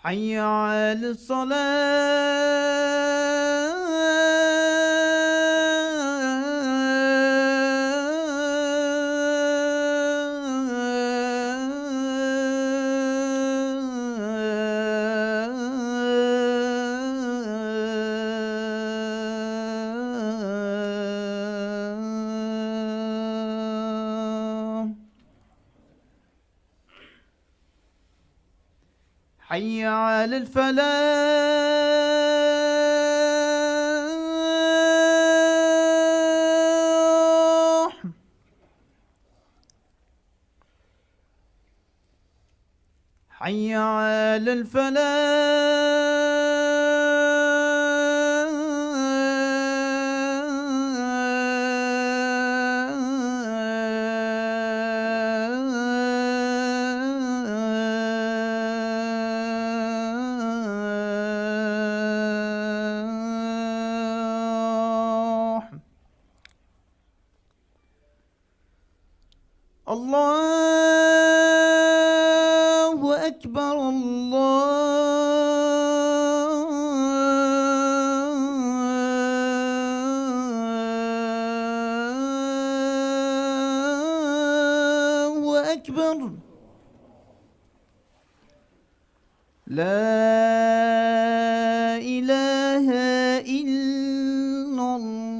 حي على الصلاة. حي على الفلاح. حي على الفلاح. الله أكبر. الله أكبر. لا إله إلا الله.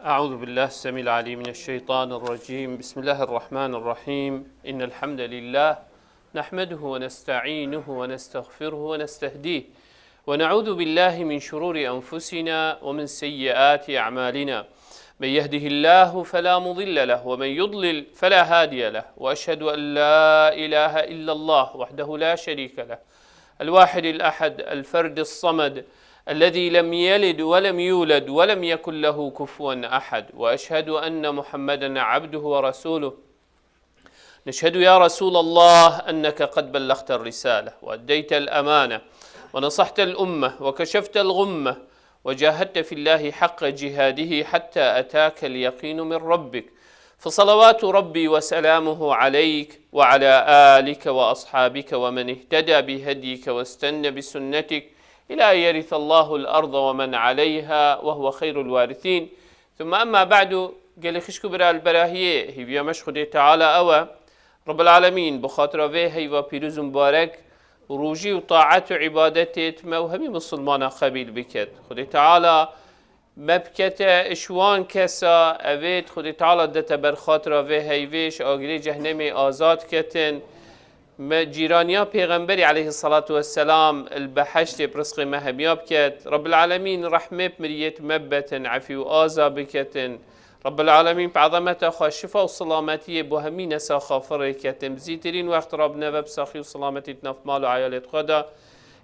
أعوذ بالله السميع العليم من الشيطان الرجيم. بسم الله الرحمن الرحيم. إن الحمد لله نحمده ونستعينه ونستغفره ونستهديه ونعوذ بالله من شرور أنفسنا ومن سيئات أعمالنا. من يهده الله فلا مضل له ومن يضلل فلا هادي له، وأشهد أن لا إله إلا الله وحده لا شريك له، الواحد الأحد الفرد الصمد الذي لم يلد ولم يولد ولم يكن له كفوا أحد، وأشهد أن محمدا عبده ورسوله. نشهد يا رسول الله أنك قد بلغت الرسالة وأديت الأمانة ونصحت الأمة وكشفت الغمة وجاهدت في الله حق جهاده حتى أتاك اليقين من ربك، فصلوات ربي وسلامه عليك وعلى آلك وأصحابك ومن اهتدى بهديك واستنى بسنتك إلى أن يرث الله الأرض ومن عليها وهو خير الوارثين. ثم أما بعد، قال خشكو برا البراهية هي بيامش خدي تعالى أوى رب العالمين بخاطر به هيوا بيروز مبارك وروجي وطاعت وعبادتت ما وهمي مسلمان قبيل بكت. خدي تعالى مبكت اشوان كسا أبيت خدي تعالى دت برخاطر به هيويش آقري جهنمي آزاد كتن جيرانيا پیغمبری علیه الصلاة والسلام البحشت برزق مهبيا بكت. رب العالمين رحمة بمريت مبتن عفي وآزا بكتن. رب العالمين بعظمته خاشفة وسلامتي بوهمين ساخافر كتن بزيترين وقت ربنا ببساخي وسلامتي تنف مال وعيالة خدا.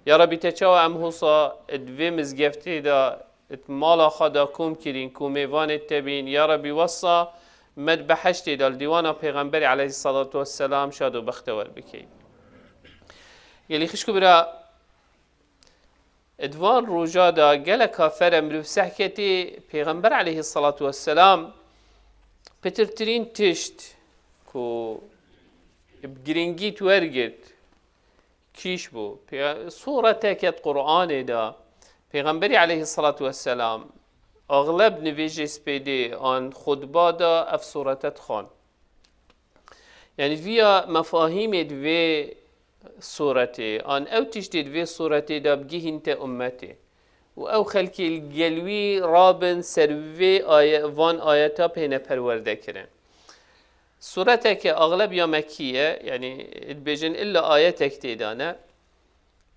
يا ربي تشاوى أمهوصا ادوي مزگفته دا اتمالا خدا كوم كرين كوميوان التبين. يا ربي وصا مد بحشتی دال دیوانا پیغمبری علیه الصلاة والسلام شاد و بختور بکی. یلی خشکو برا ادوان روجا دا گل کافر مروف سحکتی پیغمبر علیه الصلاة والسلام پترترین تشت کو بگرنگی تورگت کیش بو صورة تاکت قرآن دا پیغمبری علیه الصلاة والسلام اغلب نویجه سپیده آن خطبه دا اف صورتت خان، یعنی ویا مفاهیم دوی صورته آن او تشتی دوی صورته دا بگی هنت امته و او خلکی الگلوی رابن سروی وان آیتا پینه پرورده کرن. صورته که اغلب یا مکیه، یعنی بجن الا آیتک تیدانه،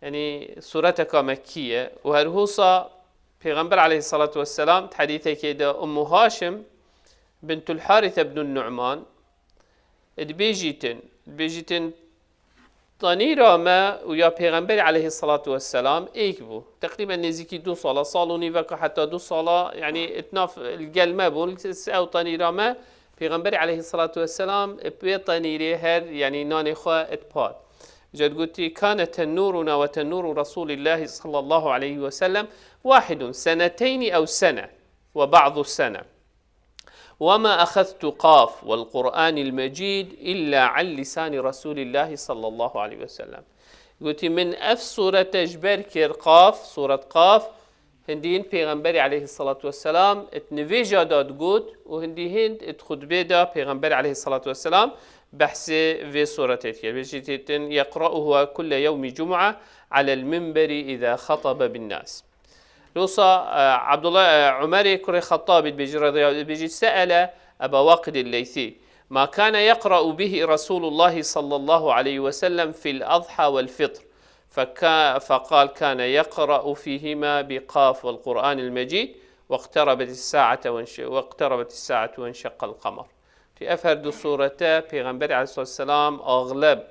یعنی صورته که مکیه و هر حوصا پیغمبر علیه الصلاة والسلام تحديثه كده أم هاشم بنت الحارث بن النعمان بيجيتن طنيرة ما ويا پیغمبر عليه الصلاة والسلام ايك بو تقريبا نزيكي 2 صلاة صالوني وكا حتى 2 صلاة، يعني اتناف القلمة بو او طنيرة ما پیغمبر عليه الصلاة والسلام بي طنيري هر يعني ناني خوا اتباد جد قلتي كان تنورنا وتنور رسول الله صلى الله عليه وسلم واحد، سنتين أو سنة وبعض السنة، وما أخذت قاف والقرآن المجيد إلا عن لسان رسول الله صلى الله عليه وسلم. قلت من أف سورة تجبر كير قاف، سورة قاف هندين پیغمبر عليه الصلاة والسلام اتنفيجا داد قد وهندي هند اتخطبه دا پیغمبر عليه الصلاة والسلام بحث في سورة تذكر بجيتين يقرأه كل يوم جمعة على المنبر إذا خطب بالناس. لوصا عبد الله عمر كري خطاب بيجي سأل أبا واقد الليثي ما كان يقرأ به رسول الله صلى الله عليه وسلم في الأضحى والفطر، فقال كان يقرأ فيهما بقاف والقرآن المجيد واقتربت الساعة وانشق القمر. في أفرد سورة پیغمبر عليه الصلاة والسلام أغلب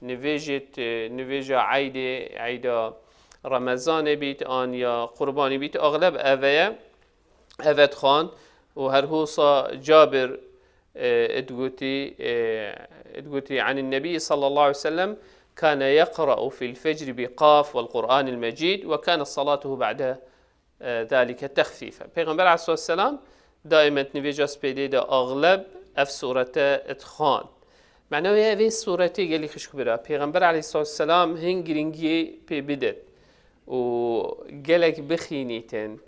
نویجا عيد رمضان بيت آن یا قربانی بيت أغلب أفد خان وهر هوصا جابر ادقوتي عن النبي صلى الله عليه وسلم كان يقرأ في الفجر بقاف والقرآن المجيد وكان صلاته بعد ذلك تخفيفا. پیغمبر عليه الصلاة والسلام دائما نویجا سپیده دا أغلب اف سورة اتخان معنوی اوی سورتی گلی خشک برا پیغمبر علیه الصلاة والسلام هنگرینگی پی بدد و گلک بخینیتن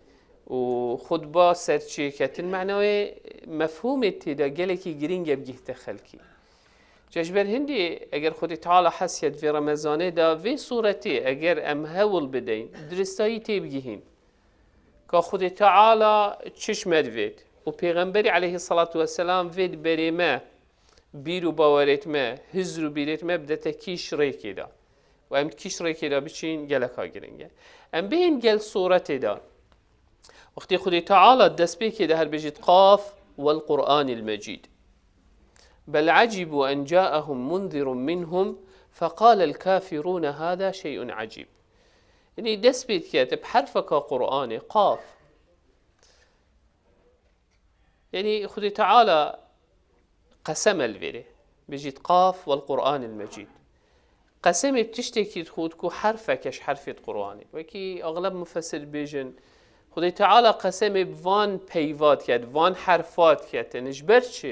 و خود با سرچی کتن معنوی مفهوم تیدا گلکی گرینگ بگیه تخلکی جشبر هندی اگر خودی تعالی حسید في رمضانه دا في صورتی اگر ام هول بدین درستایی تی بگیهین که خودی تعالی چشمد وید و پیغمبری علیه الصلاة والسلام وید بریمه بیرو باورت ما هزرو بیرت ما بدأت کیش ریکی دا و ام کیش ریکی دا بچین گلک ها گرنگه ام بین گل صورت دا وقتی خودی تعالی دست بی ده هر بجید قاف والقرآن المجيد بل عجبوا أن جاءهم منذر منهم فقال الكافرون هذا شيء عجيب. يعني دست بيت كاتب حرفك قرآن قاف يعني خذي تعالى قسم الفيري بيجيت قاف والقرآن المجيد قسم بتشتكي تخودكو حرفكش حرف قرآني وكي أغلب مفسر بيجن خذي تعالى قسم بفان بيفات كات فان حرفات كات نجبرتش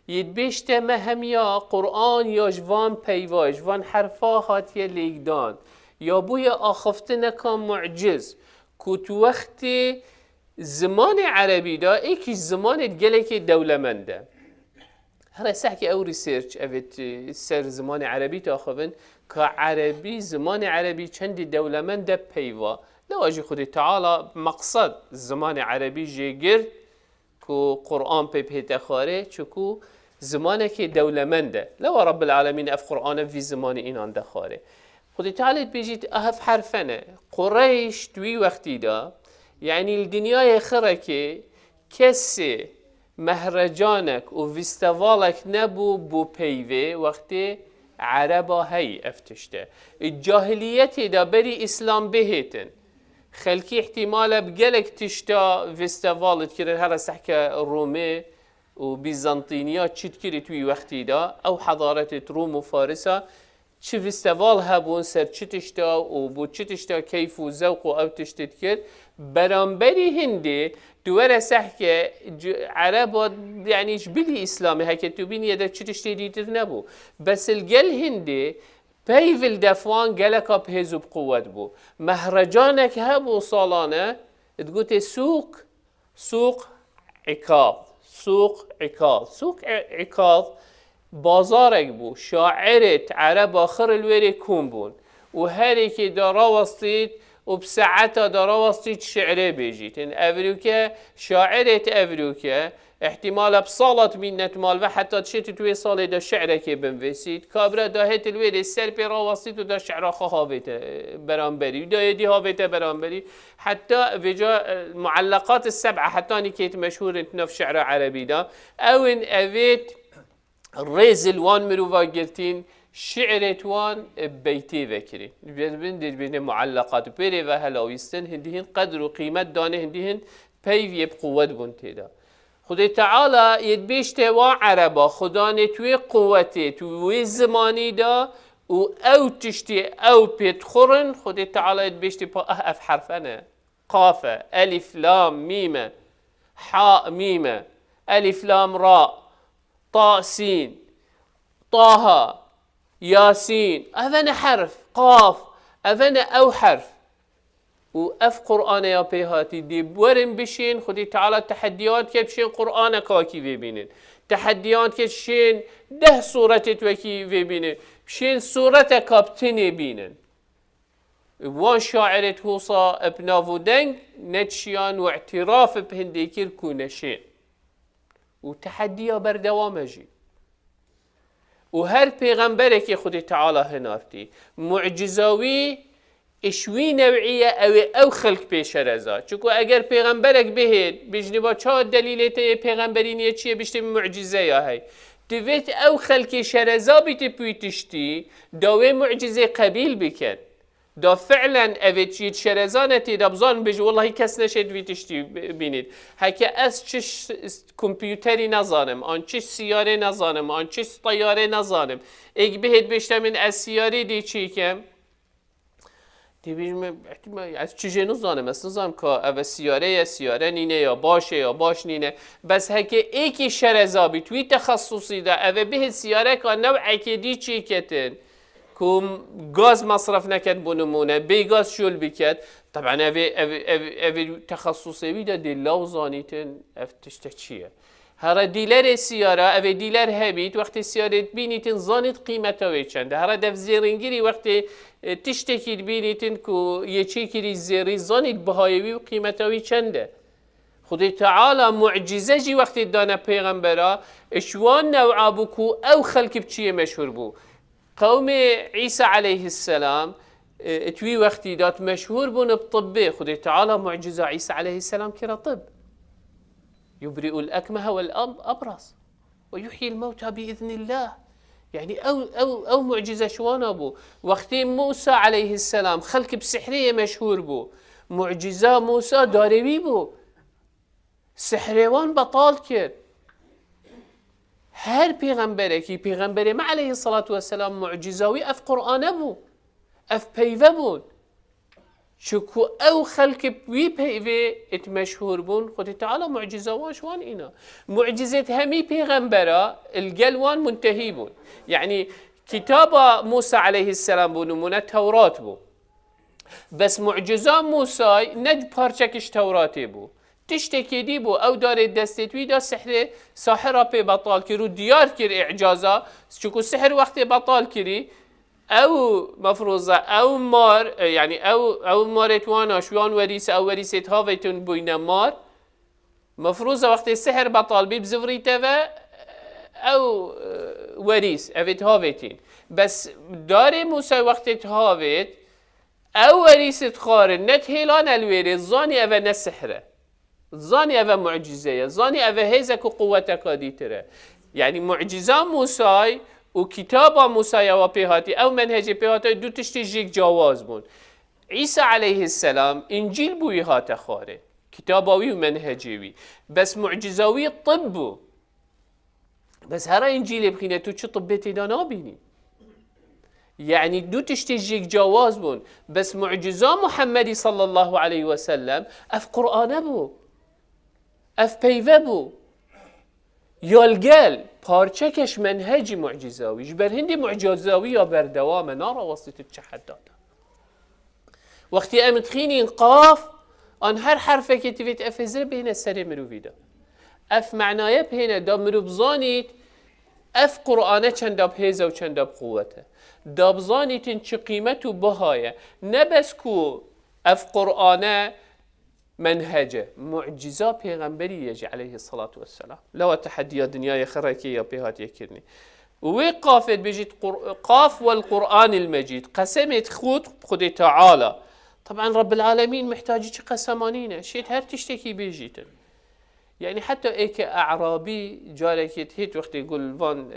يدبشت ما هم يا قرآن يا جوان بيوا جوان حرفا هاتيا ليقدان يا بويا آخفتنا كان معجز كوت وقت زمان عربي دا ايكش زمان تقلك دولة منده هر سحكي او ريسيرش افت سر زمان عربي تاخذن كعربي زمان عربي چند دولة منده بيوا لو اجي خدي تعالى مقصد زمان عربي جيجر كو قرآن بيتخاره چكو زمانك دولة منده لو رب العالمين اف قرآن في زمان إنان دخاره خدي تعالى بيجيت اهف حرفنه قريش توي وقتي دا يعني الدنيا خركي كسي مهرجانك و فيستوالك نبو بو بيوي وقتي عربا هي افتشته الجاهلية دا بري اسلام بهيتن خلكي احتمال بقلك تشتا فيستوال تكرر هذا سحكة الرومي وبيزنطينيا تشت كري توي وقتي دا او حضارة روم وفارسة چه فيستوال هبون سر چه تشتا و بو چه تشتا كيف و زوق او تشتت كر برانبري هندي دوره سحكة عربا يعني بلي اسلامي هكا توبين يدا چه تشتي ديتر نبو بس الجل هندي بيفل دفوان جلكا بهزو بقوة بو مهرجانك هبو صالانة تقولت سوق عكاظ بازارك بو شاعرة عرب آخر الويري كون بون وهاري كي دارا وسطيت وبساعتها دارا وسطيت شعره بيجيت ان افريكا شاعرة افريكا احتمال بصالة منت مال وحتى تشتي توي صالة دا شعره كي بنفسيت كابرا دا هيت الويري السر بيرا وسطيت ودا شعره خهاويته برانبري ودا يدي هاويته برانبري حتى فيجا المعلقات السبعة حتى اني كيت مشهور انتناف شعره عربي دا او ان افيت الريزل وان مروفا قلتين شعرت وان بيتي ذكري بين معلقات بيري وهلاويستن هندهن قدر وقيمة دانه هندهن بيفي بقوة بنتي دا خدي تعالى يدبيش توا عربا خدا نتوي قوته توي زماني دا و او تشتي او بيتخورن خدي تعالى بيشتي با اف حرفنا قافة الف لام ميمة حاء ميمة الف لام راء طاء سين طه ياسين اذن حرف قاف اذن او حرف و اف قرآن يا بيهاتي دي بورن بشين خدي تعالى تحديات كي بشين قرآن كاكي ببينين تحديات كي بشين 10 سورة توكي ببينين بشين سورة كابتني بينن وان شاعرة هوصا ابنافو دنگ نتشيان واعتراف بهنديكير كونشين وتحديا بردوامجي وهر پیغمبرك خدي تعالى هنارتي معجزاوي اشوي نوعية او خلق پیشرزا چونکو اگر پیغمبرك بهید بجنبا چه دلیلته پیغمبرینیه چیه بشتی معجزه یا هی دویت او خلق شرزا بیت پویتشتی داوی معجزه قبیل بکن دا فعلا اوید چید شرزانتی دابزان بجو والله کس نشد بیتشتی بینید هکه از چش کمپیوتری نزانم آن چش سیاره نزانم آن چش طیاره نزانم اگ بهید بشتم من از سیاره دی چی کم از چیزی نزانم از نزانم که او سیاره یا سیاره نینه یا باشه یا باش نینه بس هکه ایکی شرزا بی توی تخصصی ده او به سیاره که نوعی که دی چی کتن که گاز مصرف نکد بنمونه بی گاز شل بکد طبعا او تخصصی بی ده دیلاو زانیتن اف تشته چیه هر دیلر سیاره او دیلر هبید وقتی سیاره بینیتن زانید قیمتاوی چنده هر دف زیرنگیری وقتی تشتكي بينيتن كو يشيكري زيري زانيد بهايوي وقيمتاوي چنده خدي تعالى معجزة جي وقت دانا پیغمبرا اشوان نوعا بكو او خلق بچيه مشهور بو قوم عيسى عليه السلام اتوي وقت دات مشهور بون بطبه خدي تعالى معجزة عيسى عليه السلام كرا طب يبرئ الأكمه والأبرص ويحيي الموتى بإذن الله يعني أو معجزة شوان أبو وقت موسى عليه السلام خلق بسحرية مشهور بو معجزة موسى داروي بو سحروان بطال كر هر پیغمبره ما عليه الصلاة والسلام معجزاوي اف قرآن بو اف پیوه بون شكو او خلق بي بيوه ات مشهور بون خود تعالى معجزة واشوان اينا معجزة همي پیغمبرا القلوان منتهي بون يعني كتاب موسى عليه السلام بونمونه توراة بو بس معجزة موسى ند پارچكش توراة بو تشتكي دي بو او دار دستتوي دا سحر ساحرة بي بطال كرو ديار كر اعجازا شكو سحر وقت بطال كري او مفروضه او مار يعني او مارتوانا شوان وريسه او وريسه هاويتون بوينا مار مفروضه وقت السحر بطال بي بزفريته او وريس افيت هاويتين بس دار موسى وقت هاويت او وريسه خارن نت هيلان الويري زاني او نسحره زاني او معجزه زاني او هيزك قوتك ديتره يعني معجزه موسى وكتاب موسى وبيهاتي او منهج بيهاتي دو تشتي جيك جواز بون عيسى عليه السلام انجيل بوي هات خاره كتاباوي ومنهجيوي بس معجزاوي طب بس هرا انجيل بخينه تو چه طبيتي دا نابيني يعني دو تشتي جيك جواز بون بس معجزة محمد صلى الله عليه وسلم اف قرآن بو اف بيوه بو يالقال پارچکش منهجی معجزاویش بر هندی معجزاوی یا بر دوام نارا واسطه چه حد داده وقتی امتخینین قاف آن هر حرفه که تیویت افزر بین سر مرووی دا اف معنایه بینه دا مرو بزانید اف قرآنه چند داب هیزه و چند داب قوته دا بزانید چه قیمت و بهایه نبس کو اف قرآنه منهجه معجزة پیغمبری يجي عليه الصلاة والسلام لو تحدي دنيا خركي يا بيهات يكرني وقافت بيجيت قاف والقرآن المجيد قسمت خود تعالى طبعا رب العالمين محتاج قسمانينه شيت هر تشتكي بيجيت يعني حتى ايك اعرابي جالك هيت وقت يقول فان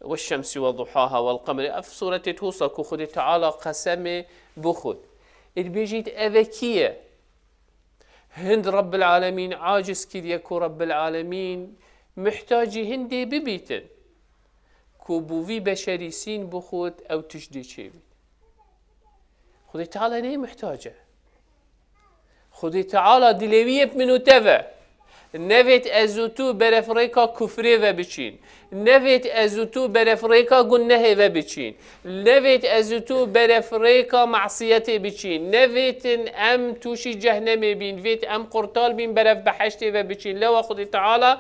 والشمس وضحاها والقمر في سورة توصك خود تعالى قسم بخود بيجيت اذكيه هند رب العالمين عاجز كذا يكو رب العالمين محتاج هندي ببيتن كوبوفي بشري سين بخود أو تشدي شيء خدي تعالى نهي محتاجة خدي تعالى دلوية منو تفا نفت ازوتو برافريكا كفري و بچين نفت ازوتو برافريكا گناه و بچين نفت ازوتو برافريكا معصيتي بچين نفت ام توشي جهنم بين فيت ام قرطال بين براف بحشتي و بچين لو خدي تعالى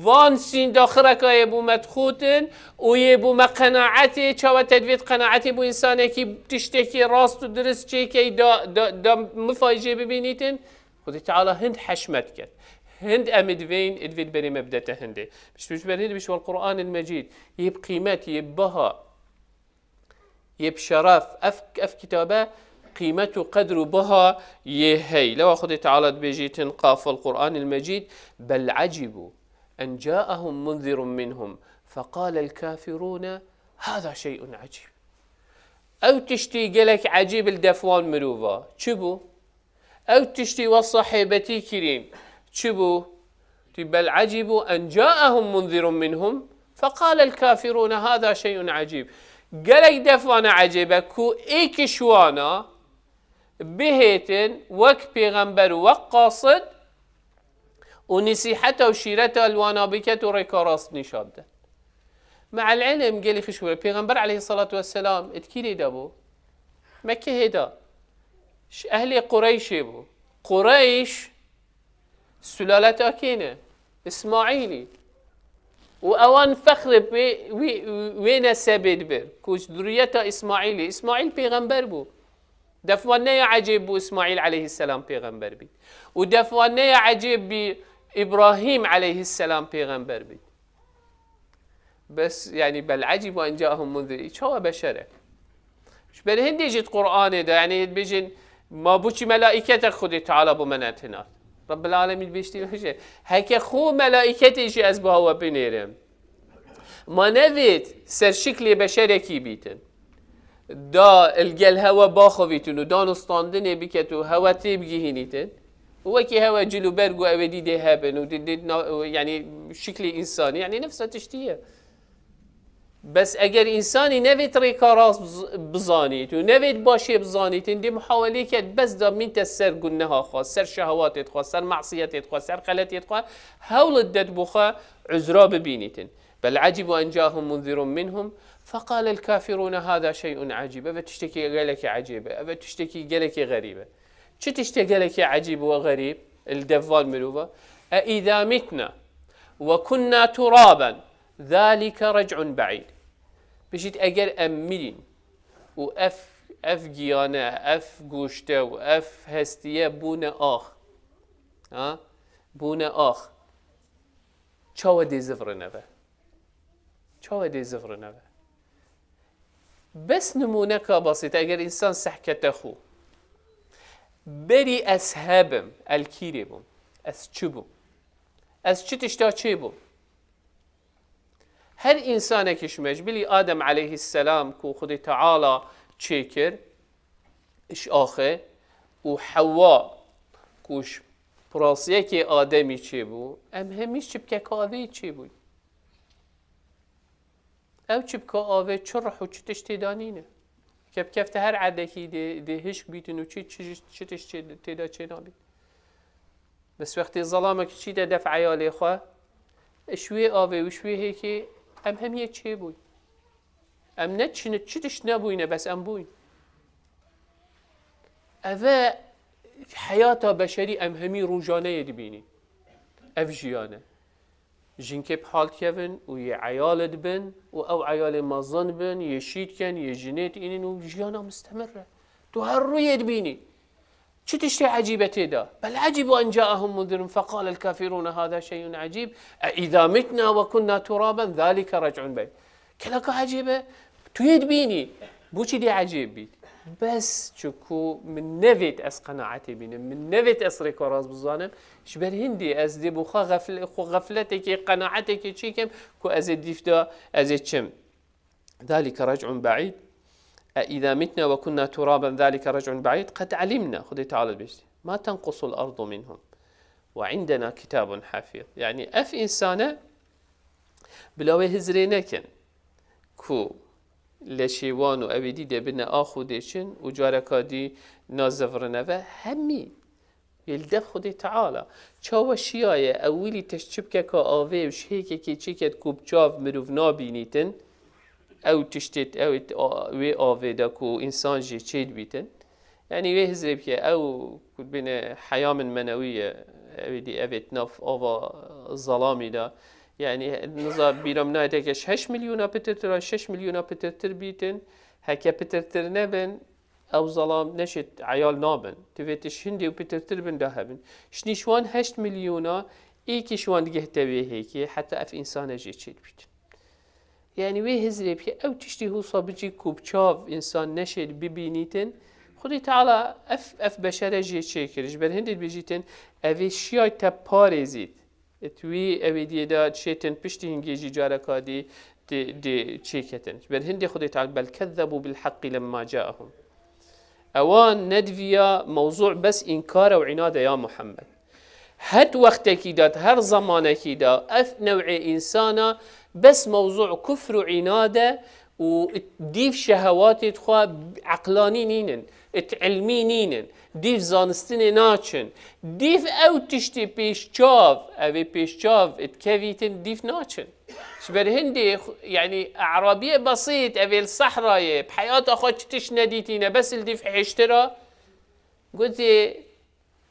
وان سين داخرك يبو مدخوتن و يبو مقناعتي چاوة تدويت قناعتي بو انسانه كي تشتكي راست و درست چي كي دا مفايجه ببينيتن خدي تعالى هند حشمت كد هند أمدفين إدفيد بري مبدأ هندي مش بري بش والقرآن المجيد يب قيمات يب بها يب شرف أف كتابة قيمته قدر بها يهي لو أخذ تعالى بيجي تنقاف القرآن المجيد بل عجبوا أن جاءهم منذر منهم فقال الكافرون هذا شيء عجيب أو تشتي قلك عجيب الدفوان مروفا شبو أو تشتي والصحيبتي كريم شبو بل عجبوا أن جاءهم منذر منهم فقال الكافرون هذا شيء عجيب قالك دفوانا عجيبة كو إيك شوانا بهيتن وك بيغمبر وقاصد ونسيحته وشيرته الوانا بكت وريكاراس نشابده مع العلم قال لي خشوره بيغمبر عليه الصلاة والسلام اتكيلي دابو مكة هدا أهل قريش بو قريش سلالة أكينة إسماعيلي وأوان فخر وين سبيد بر كوش ذريته إسماعيلي إسماعيل بيغمبر بو دفوانا عجيب بو إسماعيل عليه السلام بيغمبر بي ودفوانا عجيب بإبراهيم عليه السلام بيغمبر بي بس يعني بل عجب أن جاءهم منذر شو بشره مش بل هندي جت قرآن ده يعني بيجن ما بوشي ملائكتك خدي تعالى بمناتنا رب العالمين بيشتي وجه هيك خو ملائكتي شي أسبها وبنيرم ما نفيت سر شكل بشركي بيتن دا الجل هوا باخويتن ودا نستاندن بكتو هوا تبجي هنيتن وكي هوا جلو برجو أودي ده هبن يعني شكل إنساني يعني نفسه تشتيه بس اگر انسانی نوید ریکاراس بزانید و نوید باشه بزانید این دی محاوله کرد بس دا مینت سر گناه خواه سر شهواتت خواه سر معصیتت خواه سر خلطت خواه هولت داد بخواه عذرا ببینیتن بل عجب ان جاءهم منذر منهم فقال الكافرون هذا شيء عجيب فتشتكي قالك عجيبه فتشتكي قالك غريبه شو تشتكي قالك عجيب وغريب الدفال ملوبه أإذا متنا وكنا ترابا ذلك رجع بعيد بشيت أجر أمين وأف جيانة أف جوشته وأف هستية بونا آخ ها بونا آخ شو دي زفر نبه شو دي زفر نبه بس نمونك بسيط أجر إنسان سحكته خو بري أسهبم الكيربم أسشبم أسشتشتا شيبم هر انسان کشمش بلی آدم علیه السلام کو خود تعالی چیکر اش آخه و حوا کوش پراسیه که آدمی چی بو ام همیش چبکه کاوی چی بود او چبکه آوه چرح و چتش تیدانینه که بکفت هر عدکی ده هشک بیتن و چتش تیدا چی نابید بس وقتی ظلامك چی ده دفع عیالی خواه شوی آوه و شوی هیکی ام همیه چه بوی ام نه چتش نبوینه بس ام بوین اوه حیات بشری ام همی روزانه دبینی اف جیانه جنکه بحال کن و یه عیالت بن و او عیال مازن بن یه شید کن یه جنیت اینن و جیانه مستمره تو هر روی دبینی شو تشتي عجيبة تدا بل عجبوا أن جاءهم منذر فقال الكافرون هذا شيء عجيب أإذا متنا وكنا ترابا ذلك رجع بعيد كلاك عجيبة تريد بيني بوشي دي عجيب بيت بس شكو من نفيت أس قناعتي بيني من نفيت أس ريكوراز بزانم شبر هندي أس دي بخا غفلتك قناعتك شيكم كو أزيد ديفدا أزيد شم ذلك رجع بعيد أإذا متنا وكنا ترابا ذلك رجع بعيد قد علمنا خذي تعالى بيشتي ما تنقص الأرض منهم وعندنا كتاب حفيظ يعني أف إنسانة بلاوي هزرينكن کو لشیوان و اویدی ده بنا آخودشن و جارکادی نازفرنه و همی يلدف خدي تعالى چاو شیای اولی تشتب که آوه و شهیکه که چیکت کوبچاو مروف نابینیتن او تشتت او وی آوه دا کو انسان جی چید بیتن يعني وی هزرب که او بین حیام منویه اویدی اویت ناف آوا ظلامی دا يعني نظر بیرام نایده که 6 میلیون پترتر 6 میلیون پترتر بیتن هکه پترتر نبن او ظلام نشد عيال نابن تفيتش هندي وبترتر بن دهبن شني شوان 8 مليونا ايكي شوان دقه تبيه هيكي حتى اف انسان جي تشيل بيت يعني وي هزري بي او تشتي هو صابجي كوبچاف انسان نشد ببينيتن خدي تعالى اف بشر جي تشيكرج بل هندي بيجيتن اوي شياي تباريزيت توي اوي دي دا شيتن بشتي هنجي جاركادي دي تشيكتن بل هندي خدي تعالى بل كذبوا بالحق لما جاءهم اوان ندویا موضوع بس انکار و عناد یا محمد هت وقتکی داد هر زمانکی داد اف نوع انسانا بس موضوع كفر و عناده و دیف شهوات خوا عقلانی نینن علمی نینن دیف زانستن ناچن دیف او تشتی پیشچاو او پیشچاو اتکویتن دیف ناچن شبر هندي يعني أعرابية بسيط أبي الصحراء بحياة أخوات تش نديتينا بس اللي في حشترا قلت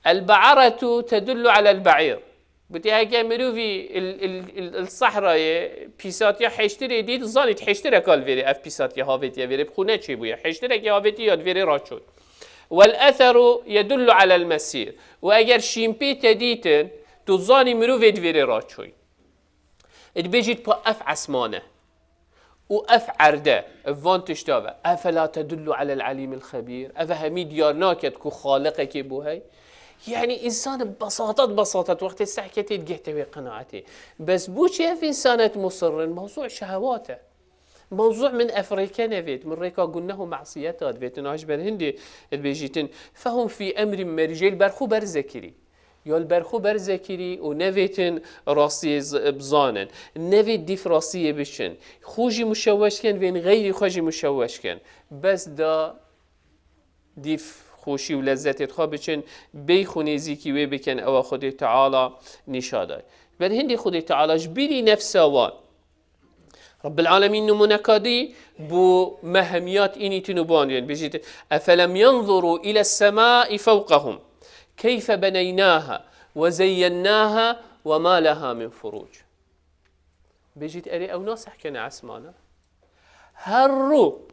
البعرة تدل على البعير قلت هاي مروفي الصحراء بيسات يا حشتري ديت زاني حشترا قال فيري اف بيسات يا هافيت يا فيري بخونه شي بويا حشترا يا هافيت يا فيري راشود والأثر يدل على المسير وأجر شيمبي تديتن تزاني مروفي فيري راشود بيجيت با اف عسمانه واف عرده فان تشتاوه افلا تدل على العليم الخبير افهمي ديارناكت كو خالقك بوهي يعني انسان ببساطه وقت استحكيتي تقهتوي قناعتي بس بوش اف انسانة مصر موضوع شهواته موضوع من افريكا نفيت من ريكا قلناه معصيتات فيتن عجب الهندي بيجيتن فهم في امر مرجيل برخو برزكري یا البرخو برزکری و نویتن راستی بزانن نویت دیف راستی بشن خوشی مشوش کن وین غیری خوشی مشوش کن بس دا دیف خوشی و لذت خواه بچن بی خونیزی کی وی بکن او خود تعالی نشاده بل هندی خود تعالی جبیری نفسوان رب العالمين نمونكادي بو مهميات إني تنبان يعني بيجيت أفلم ينظروا إلى السماء فوقهم كيف بنيناها وزيناها وما لها من فروج بيجيت أري أو ناس حكينا عسمانا هرو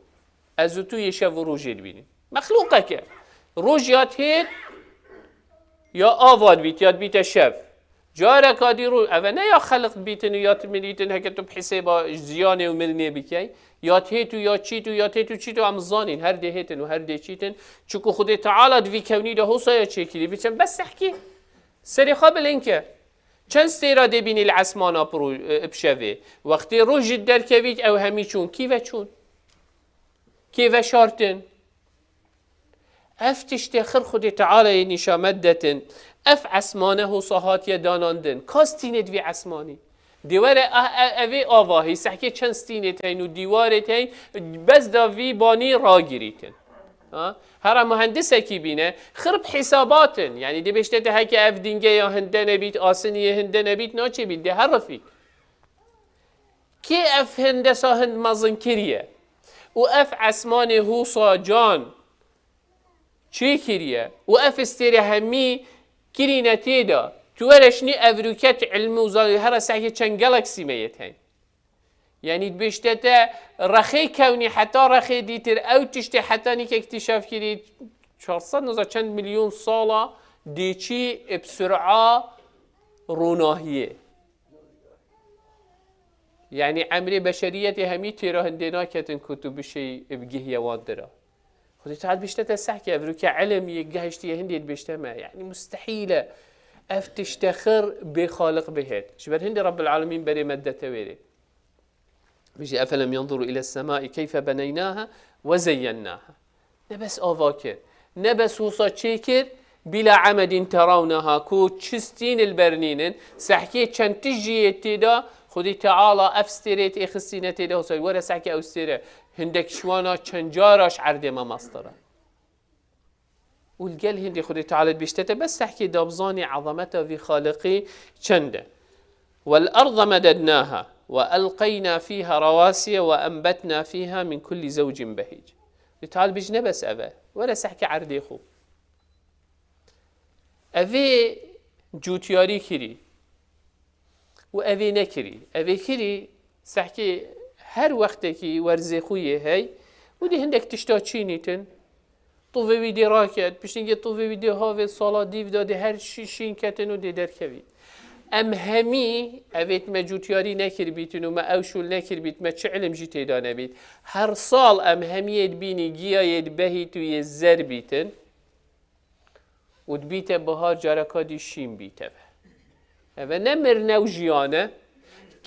أزوتو يشاف روج البيني مخلوقك روج يات هيت يا آفاد بيت يات بيت الشاف جارك هادي رو أفنا يا خلق بيتن يات مليتن هكتو بحسابا زيانة وملني بكي يات هيتو يات چيتو يات هيتو چيتو عم زانين هر ده هيتن وهر ده چيتن چوكو خود تعالى دوي كوني ده هوسا يا چيكي بيچن بس احكي سري خابل انك چند استيراده بين العسمانا بشوه وقتی روج در كويت او همي چون كيف چون كيف شارتن افتش تخر خود تعالى نشامدتن اف عسمانه صهات يداناندن كاستين دوي عسماني دیواره اوی آواهی سحکه چند ستینت هین و دیوارت هین بس دا وی بانی را گیریتن هر مهندسه کی بینه خرب حساباتن یعنی دی بشته ده که اف دینگه یا هنده نبید آسنیه هنده نبید ناچه بید ده هر رفید که اف هندسا هند مزن کریه و اف عسمان هوسا جان چه کریه و اف استیری همی کرینه تیدا تورشني أفروكات علم وزاري هرا ساكي چند جالاكسي ميتين يعني بيشتتا رخي كوني حتى رخي ديتر أو تشتي حتى نيك اكتشاف كريت 400 چند مليون سالة ديشي بسرعة روناهية يعني عمري بشرية همي تيرا هندنا كتن كتب شيء بجهية وادرا خذي تعال بيشتتا ساكي أفروكا علم يجهشتي هندي بيشتما يعني مستحيلة افتشتخر بخالق بهت شبر هندي رب العالمين بري مدة تويري بيجي أفلم ينظروا إلى السماء كيف بنيناها وزيناها نبس آواكر نبس وصا تشيكر بلا عمد ترونها كو تشستين البرنين سحكي چند تجي اتدا خودی تعالی افستریت اخستینت ده وصل وره سعی اوستره هندک شوانا چنجارش عرض ما مستره والقل هندي خودي تعالى بيشتته بس تحكي دابزاني عظمته في خالقي چنده والأرض مددناها وألقينا فيها رواسي وأنبتنا فيها من كل زوج بهيج تعالى بيجنا بس أبا ولا سحكي عردي خو أبي جوتياري كري وأبي نكري أبي كري سحكي هر وقتكي ورزي خويه هاي ودي هندك تشتا چينيتن طوفي ويديو راكد بشتنجي طوفي ويديو هاوي صلاة ديف دادي هر شين كتنو دي دركوي ام همي اويت ما جوتياري نكر بيتن وما اوشول نكر بيت ما تعلم جي تيدانا بيت هر صال ام همي يدبيني جيا يدبهي تو يزر بيتن ودبيته بهار جاركادي شين بيته هذا نمر نو جيانه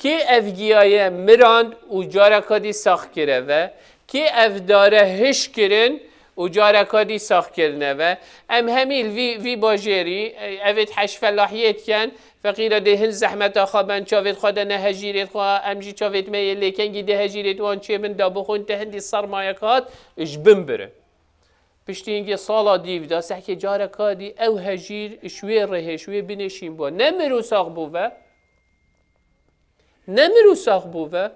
كي اف جيايه مراند و جاركادي ساخ كره كي اف داره هش كرن و جارکادی ساخت کردنه و ام همیل وی باجری اوید حش فلاحیت کن فقیره دهن زحمت خوابن چاوید خود نه هجیرت خواه امجی چاوید میل لیکنگی ده هجیرت وان چه من دابو خون تهندی سرمایکات اش بمبره پشتی اینگه سالا دیو دا سحکی جارکادی او هجیر شوی ره شوی بنشین با نمرو ساخ بوه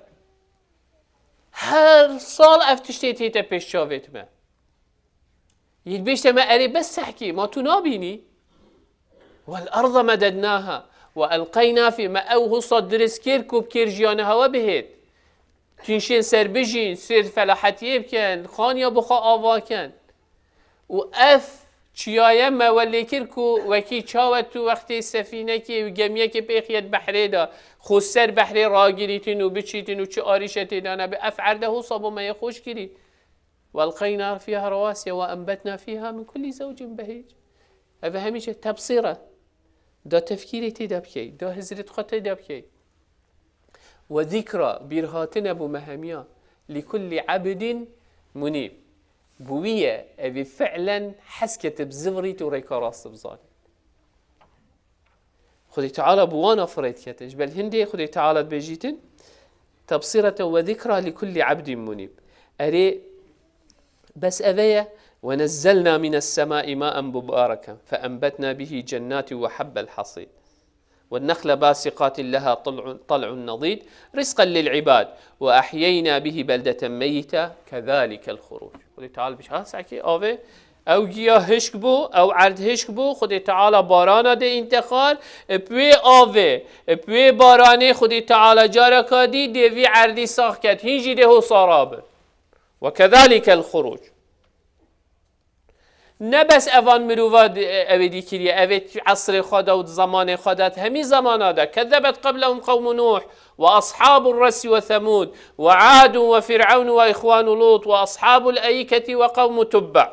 هر سال افتشتی تیتا پیش چاوید ما يلبيش ما أري بس أحكي ما تنابيني والأرض مددناها وألقينا في مأوه صدر سكيركو بكير جيانها وبهت تنشين سر بجين سر فلاحتيه بكن خانيا بخا آوا كان وأف چيايا ما ولي كيركو وكي چاوتو وقتي سفينة كي وجميع كي بيخيت بحري دا خسر بحري راجريتين وبتشيتين وچي آريشتين أنا بأف عرده صابو ما يخوش كري والقينا فيها رواسي وأنبتنا فيها من كل زوج بهيج هذا هميشه تبصيرة دا تفكيري تدا بكي دا هزرت خطي دا بكي وذكرى برهاتنا بمهمية لكل عبد منيب بوية أبي فعلا حسكة بزغري توريكا راس بزاني خدي تعالى بوانا فريد كتش بل هندي خدي تعالى بيجيتن تبصيرة وذكرى لكل عبد منيب أري بس أذية ونزلنا من السماء ماء مباركا فأنبتنا به جنات وحب الحصيد والنخل باسقات لها طلع نضيد رزقا للعباد وأحيينا به بلدة ميتة كذلك الخروج خدي تعالى بش هاسعكي أوه أو جيا هشك بو أو عرض هشك بو خدي تعالى بارانا دي انتخال بوي أوه بوي باراني خدي تعالى جاركا دي في عرضي ساخكت هنجي ده هو صرابه وكذلك الخروج نبس أفان مروفاد أبدي كريه أبد عصر خدا وزمان خدات همي زمان هذا كذبت قبلهم قوم نوح وأصحاب الرس وثمود وعاد وفرعون وإخوان لوط وأصحاب الأيكة وقوم تبع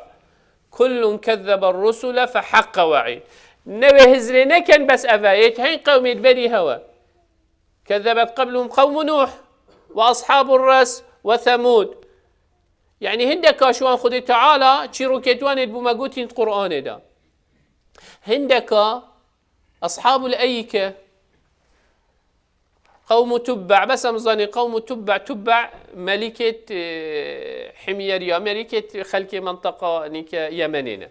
كل كذب الرسل فحق وعيد نبي هزرنا كان بس أفايت هين قوم يدبري هوا كذبت قبلهم قوم نوح وأصحاب الرس وثمود يعني هندك شوان خدي تعالى تشيروكيتوان يدبو ما قوتين القرآن دا هندك أصحاب الأيكة قوم تبع بس أمزاني قوم تبع ملكة حميرية ملكة خلق منطقة نيك يمنينة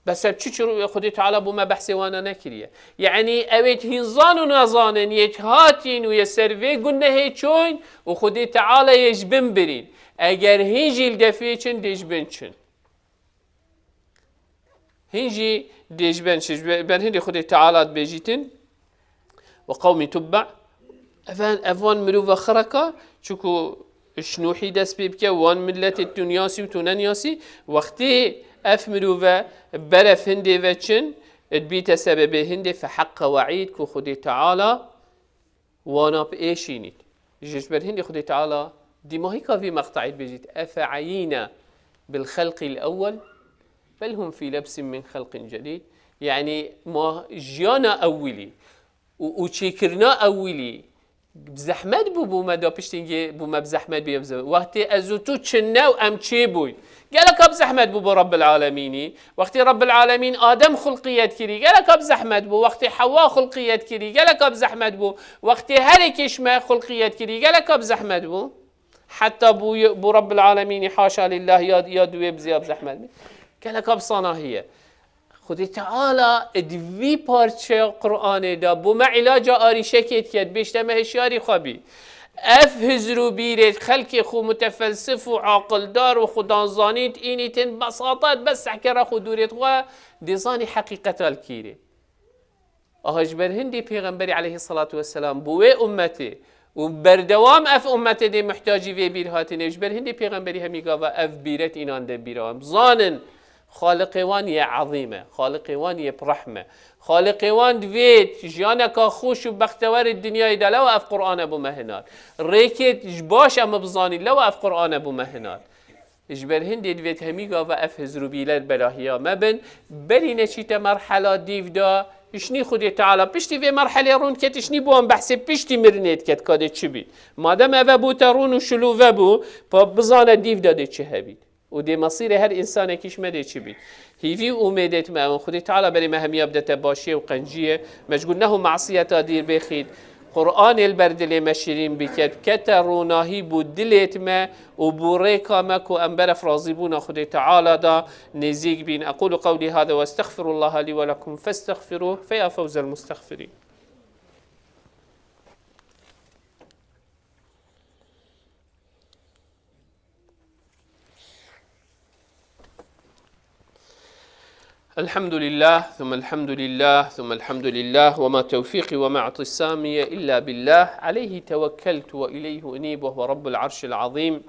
بس بتشيرو خدي تعالى بما بحثي وانا نكريه يعني أبيت هنزان ونزانن يتهاتين ويسرفي قلنا هي شوين وخدي تعالى يجبن برين اگر هنجي الدفيچن ديجبنچن هنجي ديجبنچ بن هندي خدي تعالى بيجيتن وقوم تبع افان مروفا خركا چوكو شنوحي دس بيبكا وان ملت الدنياسي وتونانياسي وقتي اف مروفا برف هندي وچن ادبيت سبب هندي فحق وعيد كو خدي تعالى وانا بايشينيت جيش هندي خدي تعالى دي ما هيك في مقطع بيجيت أفعينا بالخلق الأول بل هم في لبس من خلق جديد يعني ما جيانا أولي وشكرنا أولي بزحمت بو ما دا پشتینگی بو ما بزحمت بیابزه وقتی ازو تو چنه و ام چی بوی قالك اب زحمت بو رب العالمين وقت رب العالمين آدم خلقيت كري قالك اب زحمت بو وقت حواء خلقيت كري قالك اب زحمت بو وقت هركش ما خلقيت كري قالك اب زحمت بو حتى بو رب العالمين حاشا لله يا دوي بزياب زحمت قالك اب صناهيه خدي تعالى ادوي پارچه قرآن دا بو ما علاج آريشه كيت كد بيشتمه هشياري خبي افهز رو بيرت خلق خو متفلسف وعاقل دار وخدانزانيت اينيتن بساطات بس حكرا خدوريت و ديزاني حقيقة الكيري اهجبر هندي پیغمبري عليه الصلاة والسلام بوي امتي وبردوام اف امتي دي محتاجي في بيرهاتين اجبر هندي پیغمبري همي قاوا اف بيرت اينان دي بيرام زانن خالقوان يا عظيمة خالقوان يا برحمة خالقوان دويت جانك خوش وبختور الدنيا دا لو اف قرآن ابو مهنال ريكت جباش ام بزاني لو اف قرآن ابو مهنال اجبر هندي دويت هميقا و اف هزروبيلات بلاهيا مبن بري نشيت مرحلة ديف دا اشني خدي تعالى بشتي في مرحلة رون كت اشني بوان بحسب بشتي مرنيت كت كادت چبي مادام افا بو ترون وشلو وبو بزانه ديف دا دي چه هبيت ودي مصير هر انسان كيش مدي چي بي هيفي اميدت ما خدي تعالى بري مهميه بدته باشيه وقنجيه مشغولنه معصيه دير بخيد قرآن البرد اللي مشيرين بكت كتروناهي بودلت ما وبوريكا ماكو أنبر فرازيبونا خدي تعالى دا نزيق بين أقول قولي هذا واستغفر الله لي ولكم فاستغفروه فيا فوز المستغفرين. الحمد لله ثم الحمد لله ثم الحمد لله وما توفيقي وما اعتصامي إلا بالله عليه توكلت وإليه أنيب وهو رب العرش العظيم.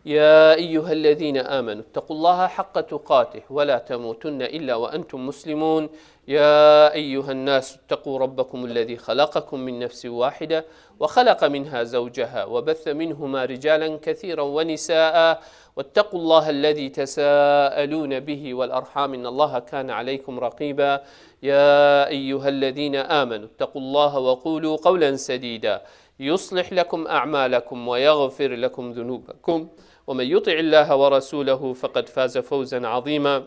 يا أيها الذين آمنوا اتقوا الله حق تقاته ولا تموتن إلا وأنتم مسلمون. يا أيها الناس اتقوا ربكم الذي خلقكم من نفس واحدة وخلق منها زوجها وبث منهما رجالا كثيرا ونساء واتقوا الله الذي تساءلون به والأرحام إن الله كان عليكم رقيبا. يا أيها الذين آمنوا اتقوا الله وقولوا قولا سديدا يصلح لكم أعمالكم ويغفر لكم ذنوبكم ومن يطع الله ورسوله فقد فاز فوزا عظيما.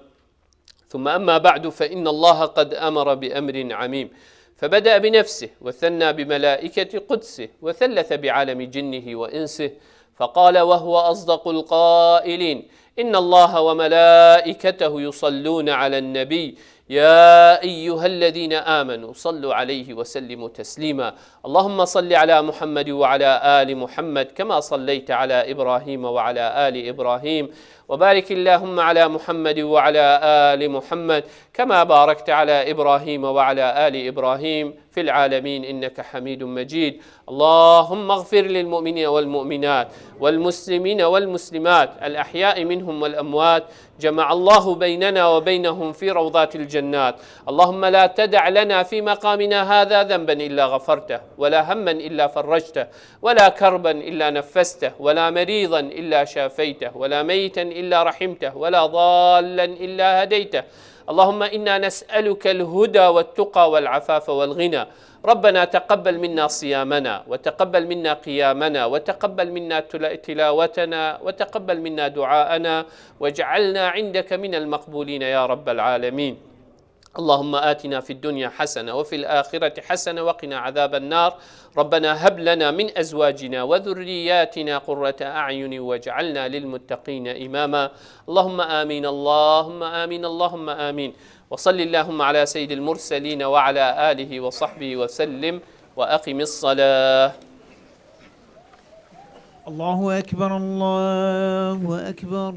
ثم أما بعد فإن الله قد أمر بأمر عميم فبدأ بنفسه وثنى بملائكة قدسه وثلث بعالم جنه وإنسه فقال وهو أصدق القائلين إن الله وملائكته يصلون على النبي يا أيها الذين آمنوا صلوا عليه وسلموا تسليما. اللهم صل على محمد وعلى آل محمد كما صليت على إبراهيم وعلى آل إبراهيم وبارك اللهم على محمد وعلى آل محمد كما باركت على إبراهيم وعلى آل إبراهيم في العالمين إنك حميد مجيد. اللهم اغفر للمؤمنين والمؤمنات والمسلمين والمسلمات الأحياء منهم والأموات جمع الله بيننا وبينهم في روضات الجنات. اللهم لا تدع لنا في مقامنا هذا ذنبا إلا غفرته ولا هما إلا فرجته ولا كربا إلا نفسته ولا مريضا إلا شافيته ولا ميتا إلا رحمته ولا ضالا إلا هديته. اللهم إنا نسألك الهدى والتقى والعفاف والغنى. ربنا تقبل منا صيامنا وتقبل منا قيامنا وتقبل منا تلاوتنا وتقبل منا دعاءنا واجعلنا عندك من المقبولين يا رب العالمين. اللهم آتنا في الدنيا حسنة وفي الآخرة حسنة وقنا عذاب النار. ربنا هب لنا من أزواجنا وذرياتنا قرة أعين واجعلنا للمتقين إماما. اللهم آمين اللهم آمين اللهم آمين. وصل اللهم على سيد المرسلين وعلى آله وصحبه وسلم وأقم الصلاة. الله أكبر الله أكبر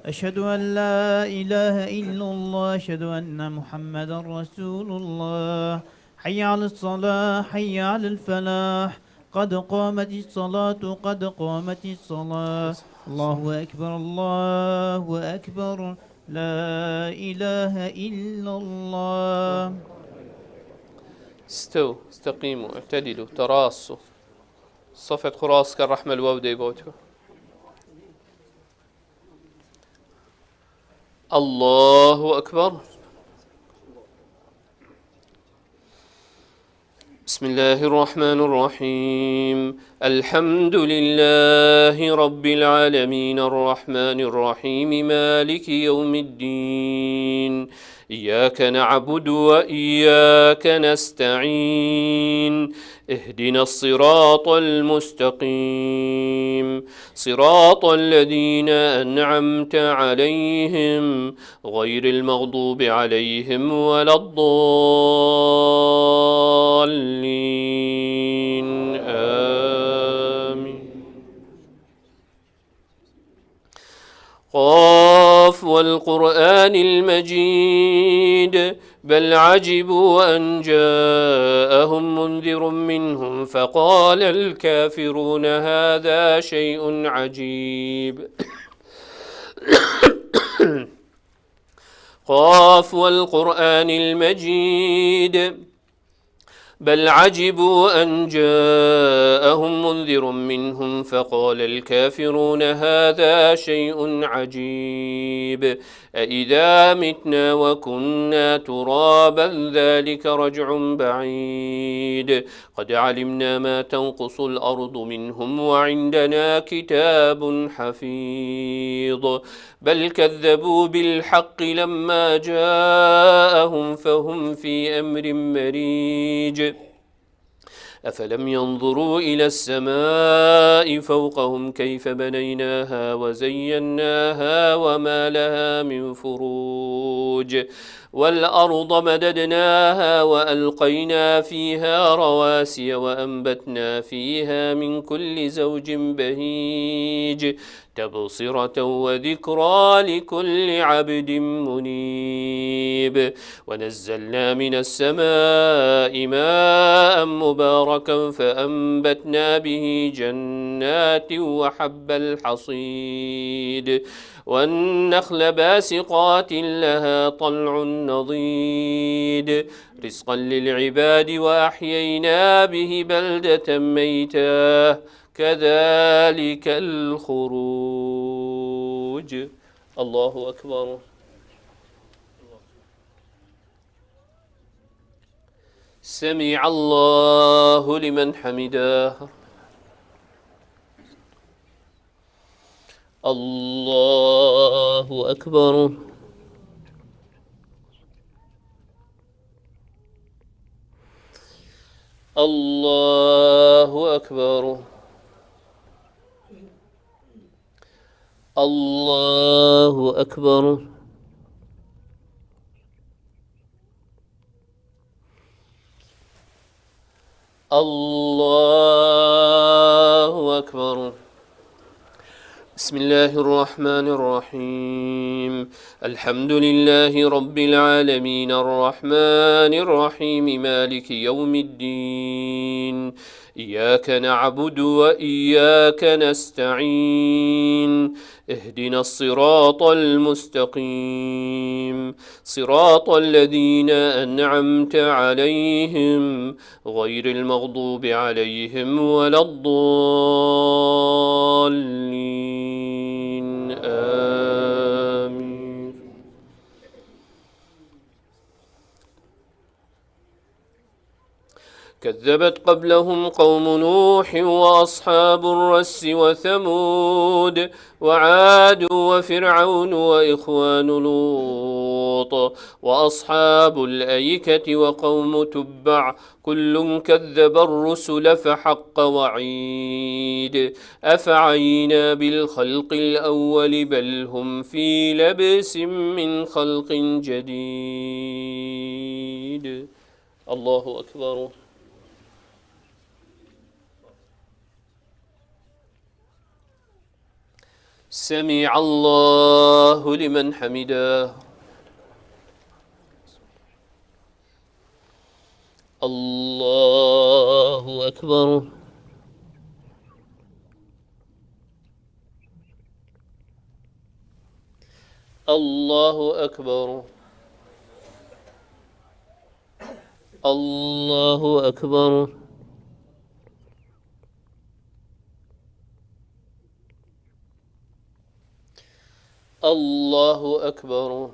أشهد أن لا إله إلا الله أشهد أن محمدا رسول الله. حي على الصلاة حي على الفلاح قد قامت الصلاة قد قامت الصلاة. الله أكبر الله أكبر لا إله إلا الله. استقيموا اعتدلوا تراصوا صفت خراس كالرحمة الوودي بوتكم. الله أكبر. بسم بسم الله الرحمن الرحيم الحمد لله رب العالمين الرحمن الرحيم مالك يوم الدين إياك نعبد وإياك نستعين اهدنا الصراط المستقيم صراط الذين أنعمت عليهم غير المغضوب عليهم ولا الضالين آمين قاف والقرآن المجيد بل عجبوا أن جاءهم منذر منهم فقال الكافرون هذا شيء عجيب قاف والقرآن المجيد بل عجبوا أن جاءهم منذر منهم فقال الكافرون هذا شيء عجيب أإذا متنا وكنا ترابا ذلك رجع بعيد قد علمنا ما تنقص الأرض منهم وعندنا كتاب حفيظ بل كذبوا بالحق لما جاءهم فهم في أمر مريج أفلم ينظروا إلى السماء فوقهم كيف بنيناها وزيناها وما لها من فروج والأرض مددناها وألقينا فيها رواسي وأنبتنا فيها من كل زوج بهيج تبصرة وذكرى لكل عبد منيب ونزلنا من السماء ماء مباركا فأنبتنا به جنات وحب الحصيد والنخل باسقات لها طلع نضيد رزقا للعباد وأحيينا به بلدة ميتا كذلك الخروج الله أكبر سمع الله لمن حمده الله أكبر الله أكبر الله أكبر الله أكبر بسم الله الرحمن الرحيم الحمد لله رب العالمين الرحمن الرحيم مالك يوم الدين إياك نعبد وإياك نستعين اهدنا الصراط المستقيم صراط الذين أنعمت عليهم غير المغضوب عليهم ولا الضالين آمين كذبت قبلهم قوم نوح وأصحاب الرس وثمود وعاد وفرعون وإخوان لوط وأصحاب الأيكة وقوم تبع كل كذب الرسل فحق وعيد أفعينا بالخلق الأول بل هم في لبس من خلق جديد الله أكبر سمع الله لمن حمده الله أكبر الله أكبر الله أكبر الله أكبر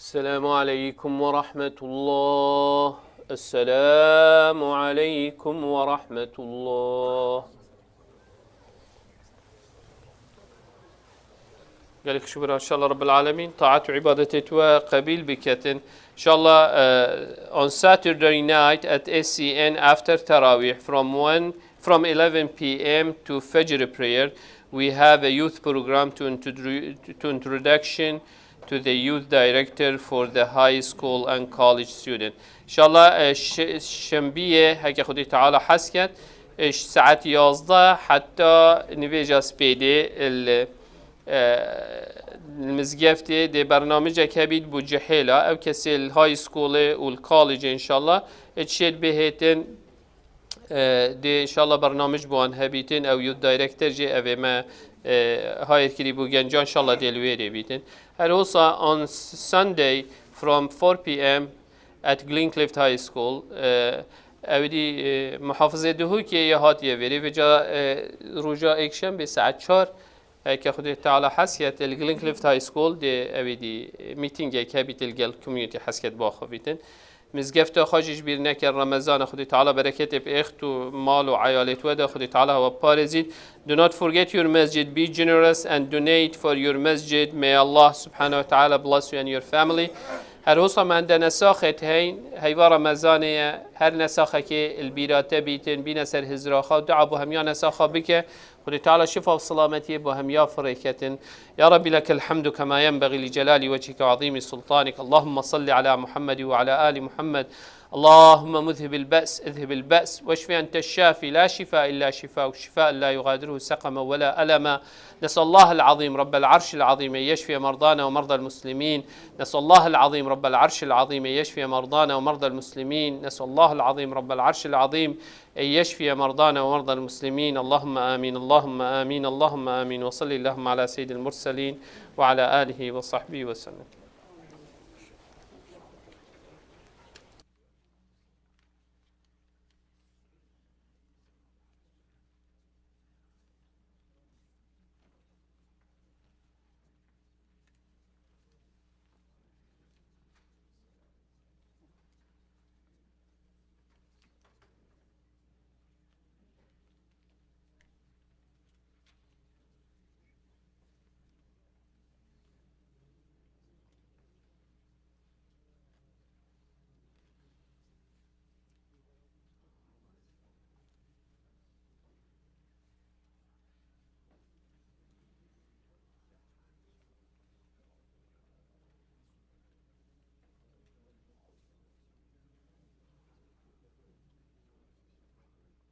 السلام عليكم ورحمة الله. السلام عليكم ورحمة الله. قالك شكرا إن شاء الله رب العالمين. طاعة وعبادة وقبيل بكتن إن شاء الله on Saturday night at SCN after Tarawih from 11 p.m. to Fajr prayer we have a youth program to introduction to the youth director for the high school and college student. إن شاء الله شنبيه هكا خدي تعالى حسكت ساعة 11 حتى نفيجا سبيدي المزجفتي دي برنامج كبيد بوجحيلة أو كسي الهاي سكول والكوليج إن شاء الله اتشيل بهيتن دي إن شاء الله برنامج بوان هبيتن أو يود دايركتر جي أبي ما هاي كريبو جنجان إن شاء الله ديلويري بيتن. And also on Sunday from 4 p.m. at Glencliff High School أودي محافظة دهوكي يهات يفيري بجا رجاء إكشن بساعة 4 كخدي تعالى حسيت الجلينكليف هاي سكول دي أودي ميتينج كابيتال جل كوميونيتي حسيت باخوفيتن مزجفت خاجش بير نكر رمضان خدي تعالى بركة بإخت ومال وعيالات ودا خدي تعالى هو بارزيد. Do not forget your masjid. Be generous and donate for your masjid. May Allah subhanahu wa ta'ala bless you and your family. هر وصل عندنا ساخت هاي رمضانية هر نساخة كي البيرات بيتن بينا سر هزراخا دعا بهم يا نساخة بك خدي تعالى شفاء وسلامتي بهم يا فريكة. يا ربي لك الحمد كما ينبغي لجلال وجهك وعظيم سلطانك. اللهم صل على محمد وعلى آل محمد. اللهم مذهب البأس اذهب البأس واشفي أنت الشافي لا شفاء إلا شفاء شفاء لا يغادره سقما ولا ألما. نسأل الله العظيم رب العرش العظيم أن يشفي مرضانا ومرضى المسلمين. نسأل الله العظيم رب العرش العظيم أن يشفي مرضانا ومرضى المسلمين. نسأل الله العظيم رب العرش العظيم أن يشفي مرضانا ومرضى المسلمين. اللهم آمين اللهم آمين اللهم آمين. وصلي اللهم على سيد المرسلين وعلى آله وصحبه وسلم.